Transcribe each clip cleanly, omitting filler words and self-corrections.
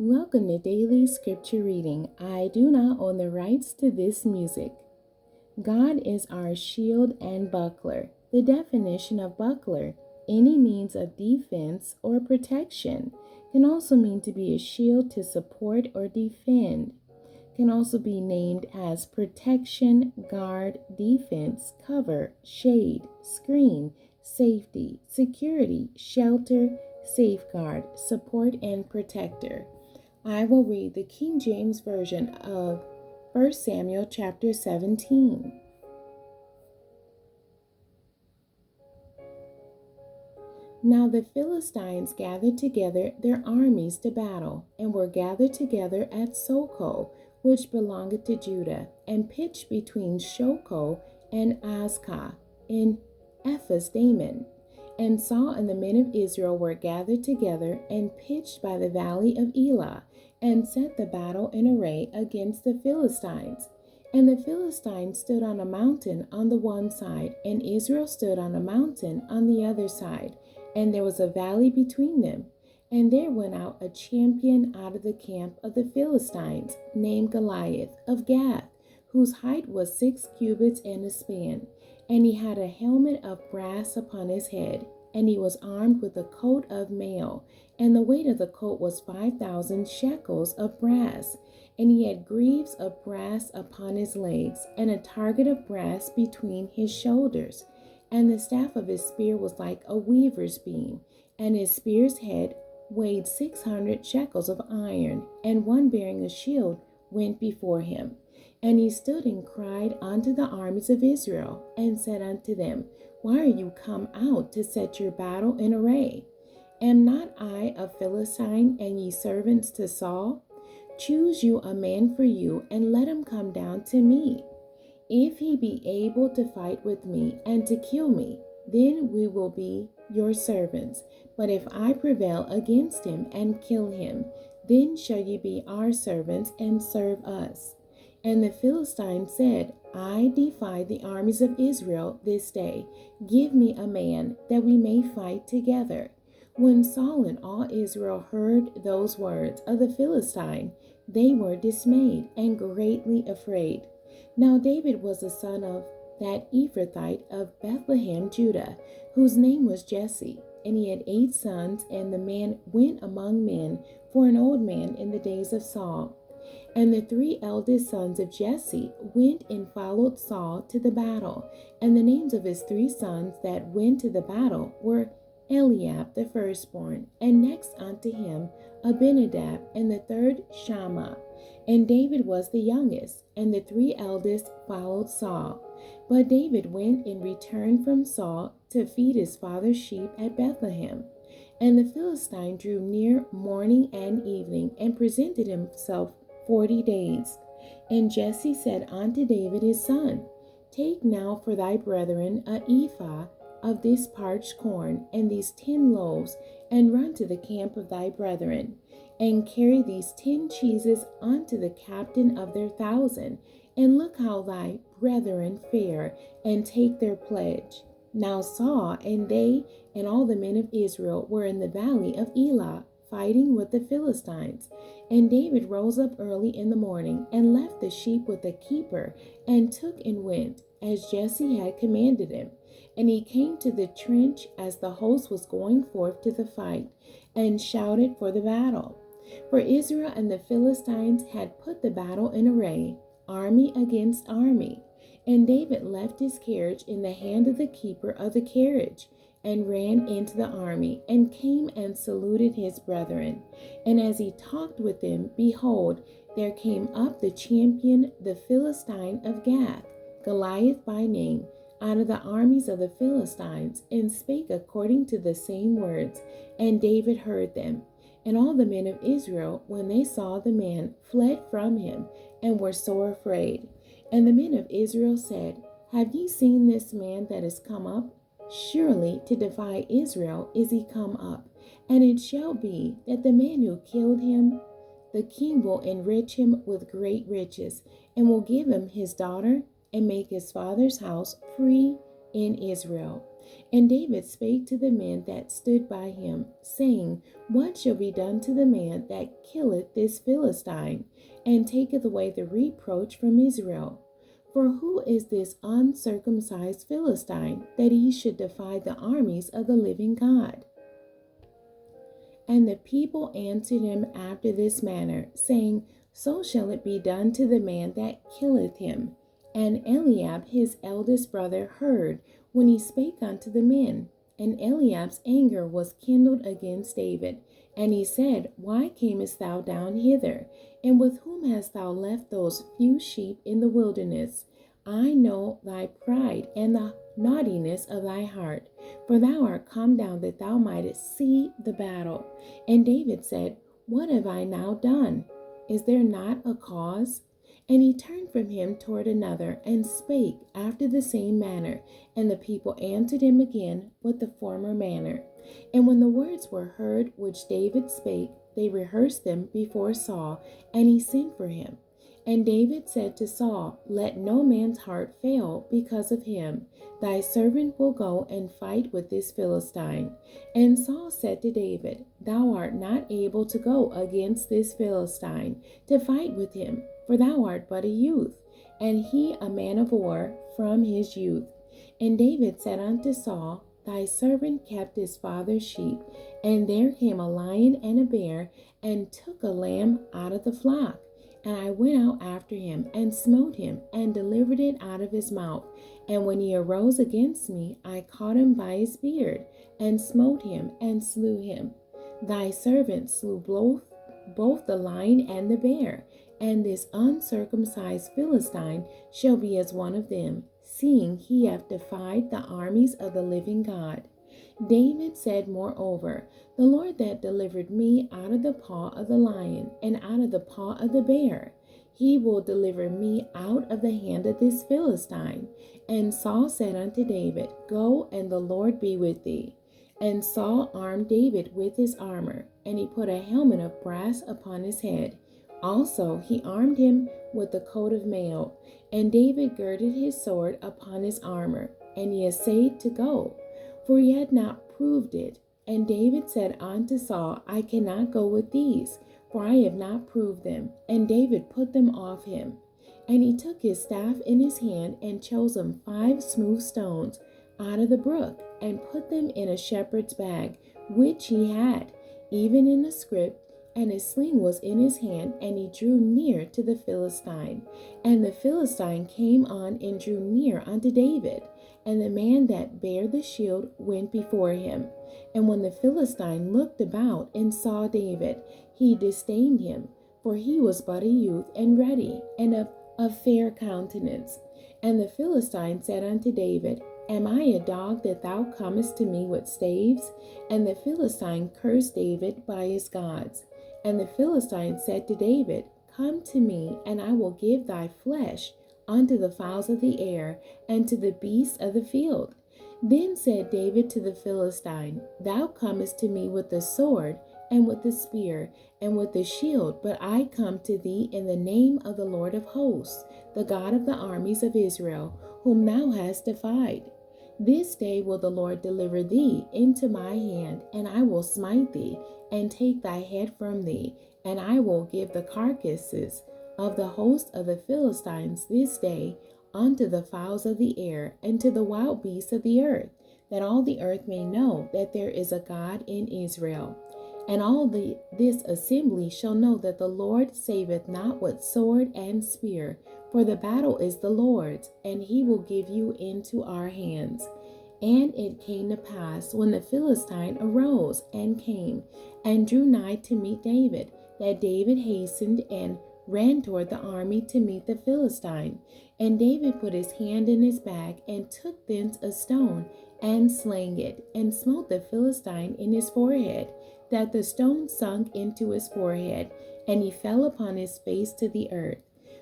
Welcome to Daily Scripture Reading. I do not own the rights to this music. God is our shield and buckler. The definition of buckler: any means of defense or protection. Can also mean to be a shield to support or defend. Can also be named as protection, guard, defense, cover, shade, screen, safety, security, shelter, safeguard, support, and protector. I will read the King James Version of 1 Samuel chapter 17. Now the Philistines gathered together their armies to battle, and were gathered together at Socoh, which belongeth to Judah, and pitched between Socoh and Azekah in Ephes Dammim. And Saul and the men of Israel were gathered together, and pitched by the valley of Elah, and set the battle in array against the Philistines. And the Philistines stood on a mountain on the one side, and Israel stood on a mountain on the other side, and there was a valley between them. And there went out a champion out of the camp of the Philistines, named Goliath of Gath, whose height was 6 cubits and a span. And he had a helmet of brass upon his head, and he was armed with a coat of mail, and the weight of the coat was 5,000 shekels of brass. And he had greaves of brass upon his legs, and a target of brass between his shoulders. And the staff of his spear was like a weaver's beam, and his spear's head weighed 600 shekels of iron, and one bearing a shield went before him. And he stood and cried unto the armies of Israel, and said unto them, Why are you come out to set your battle in array? Am not I a Philistine, and ye servants to Saul? Choose you a man for you, and let him come down to me. If he be able to fight with me, and to kill me, then we will be your servants. But if I prevail against him, and kill him, then shall ye be our servants, and serve us. And the Philistine said, I defy the armies of Israel this day. Give me a man, that we may fight together. When Saul and all Israel heard those words of the Philistine, they were dismayed, and greatly afraid. Now David was the son of that Ephrathite of Bethlehem, Judah, whose name was Jesse. And he had 8 sons, and the man went among men for an old man in the days of Saul. And the 3 eldest sons of Jesse went and followed Saul to the battle. And the names of his 3 sons that went to the battle were Eliab the firstborn, and next unto him Abinadab, and the third Shammah. And David was the youngest, and the 3 eldest followed Saul. But David went and returned from Saul to feed his father's sheep at Bethlehem. And the Philistine drew near morning and evening, and presented himself 40 days. And Jesse said unto David his son, Take now for thy brethren a ephah of this parched corn, and these 10 loaves, and run to the camp of thy brethren, and carry these 10 cheeses unto the captain of their 1,000, and look how thy brethren fare, and take their pledge. Now Saul and they and all the men of Israel were in the valley of Elah, fighting with the Philistines. And David rose up early in the morning, and left the sheep with the keeper, and took and went, as Jesse had commanded him. And he came to the trench as the host was going forth to the fight, and shouted for the battle. For Israel and the Philistines had put the battle in array, army against army. And David left his carriage in the hand of the keeper of the carriage, and ran into the army, and came and saluted his brethren. And as he talked with them, behold, there came up the champion, the Philistine of Gath, Goliath by name, out of the armies of the Philistines, and spake according to the same words. And David heard them. And all the men of Israel, when they saw the man, fled from him, and were sore afraid. And the men of Israel said, Have ye seen this man that is come up? Surely to defy Israel is he come up. And it shall be that the man who killed him, the king will enrich him with great riches, and will give him his daughter, and make his father's house free in Israel. And David spake to the men that stood by him, saying, What shall be done to the man that killeth this Philistine, and taketh away the reproach from Israel? For who is this uncircumcised Philistine, that he should defy the armies of the living God? And the people answered him after this manner, saying, So shall it be done to the man that killeth him. And Eliab his eldest brother heard when he spake unto the men. And Eliab's anger was kindled against David. And he said, Why camest thou down hither? And with whom hast thou left those few sheep in the wilderness? I know thy pride and the naughtiness of thy heart, for thou art come down that thou mightest see the battle. And David said, What have I now done? Is there not a cause? And he turned from him toward another, and spake after the same manner. And the people answered him again with the former manner. And when the words were heard which David spake, they rehearsed them before Saul, and he sent for him. And David said to Saul, Let no man's heart fail because of him. Thy servant will go and fight with this Philistine. And Saul said to David, Thou art not able to go against this Philistine to fight with him, for thou art but a youth, and he a man of war from his youth. And David said unto Saul, Thy servant kept his father's sheep, and there came a lion and a bear, and took a lamb out of the flock. And I went out after him, and smote him, and delivered it out of his mouth. And when he arose against me, I caught him by his beard, and smote him, and slew him. Thy servant slew both the lion and the bear, and this uncircumcised Philistine shall be as one of them, seeing he hath defied the armies of the living God. David said moreover, The Lord that delivered me out of the paw of the lion, and out of the paw of the bear, he will deliver me out of the hand of this Philistine. And Saul said unto David, Go, and the Lord be with thee. And Saul armed David with his armor, and he put a helmet of brass upon his head. Also he armed him with a coat of mail. And David girded his sword upon his armor, and he essayed to go, for he had not proved it. And David said unto Saul, I cannot go with these, for I have not proved them. And David put them off him. And he took his staff in his hand, and chose him 5 smooth stones out of the brook, and put them in a shepherd's bag, which he had, even in a scrip, and his sling was in his hand, and he drew near to the Philistine. And the Philistine came on and drew near unto David, and the man that bare the shield went before him. And when the Philistine looked about and saw David, he disdained him, for he was but a youth, and ruddy, and of fair countenance. And the Philistine said unto David, Am I a dog that thou comest to me with staves? And the Philistine cursed David by his gods. And the Philistine said to David, Come to me, and I will give thy flesh unto the fowls of the air, and to the beasts of the field. Then said David to the Philistine, Thou comest to me with the sword, and with the spear, and with the shield, but I come to thee in the name of the Lord of hosts, the God of the armies of Israel, whom thou hast defied. This day will the Lord deliver thee into my hand, and I will smite thee, and take thy head from thee, and I will give the carcasses of the host of the Philistines this day unto the fowls of the air, and to the wild beasts of the earth, that all the earth may know that there is a God in Israel. And all this assembly shall know that the Lord saveth not with sword and spear, for the battle is the Lord's, and he will give you into our hands. And it came to pass, when the Philistine arose and came, and drew nigh to meet David, that David hastened and ran toward the army to meet the Philistine. And David put his hand in his bag, and took thence a stone, and slang it, and smote the Philistine in his forehead, that the stone sunk into his forehead, and he fell upon his face to the earth.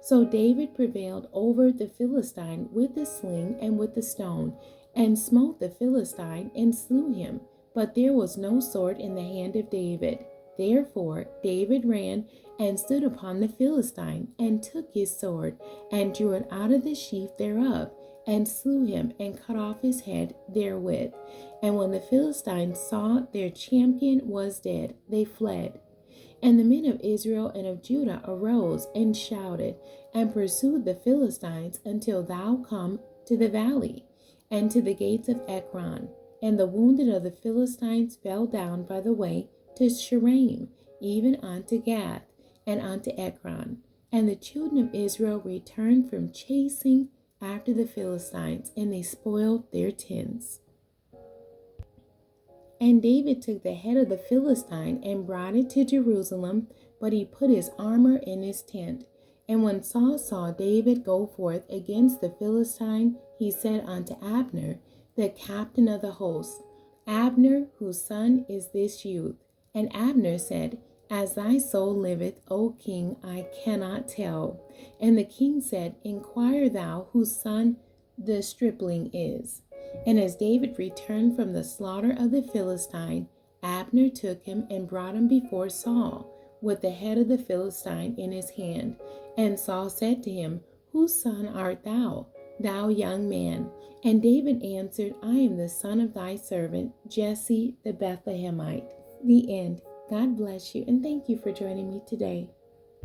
So David prevailed over the Philistine with the sling and with the stone, and smote the Philistine, and slew him. But there was no sword in the hand of David. Therefore David ran and stood upon the Philistine, and took his sword, and drew it out of the sheath thereof, and slew him, and cut off his head therewith. And when the Philistines saw their champion was dead, they fled. And the men of Israel and of Judah arose and shouted, and pursued the Philistines until thou come to the valley, and to the gates of Ekron. And the wounded of the Philistines fell down by the way to Sharaim, even unto Gath, and unto Ekron. And the children of Israel returned from chasing after the Philistines, and they spoiled their tents. And David took the head of the Philistine and brought it to Jerusalem, but he put his armor in his tent. And when Saul saw David go forth against the Philistine, he said unto Abner, the captain of the host, Abner, whose son is this youth? And Abner said, As thy soul liveth, O king, I cannot tell. And the king said, Inquire thou whose son the stripling is. And as David returned from the slaughter of the Philistine, Abner took him and brought him before Saul, with the head of the Philistine in his hand. And Saul said to him, Whose son art thou, thou young man? And David answered, I am the son of thy servant, Jesse the Bethlehemite. The end. God bless you, and thank you for joining me today.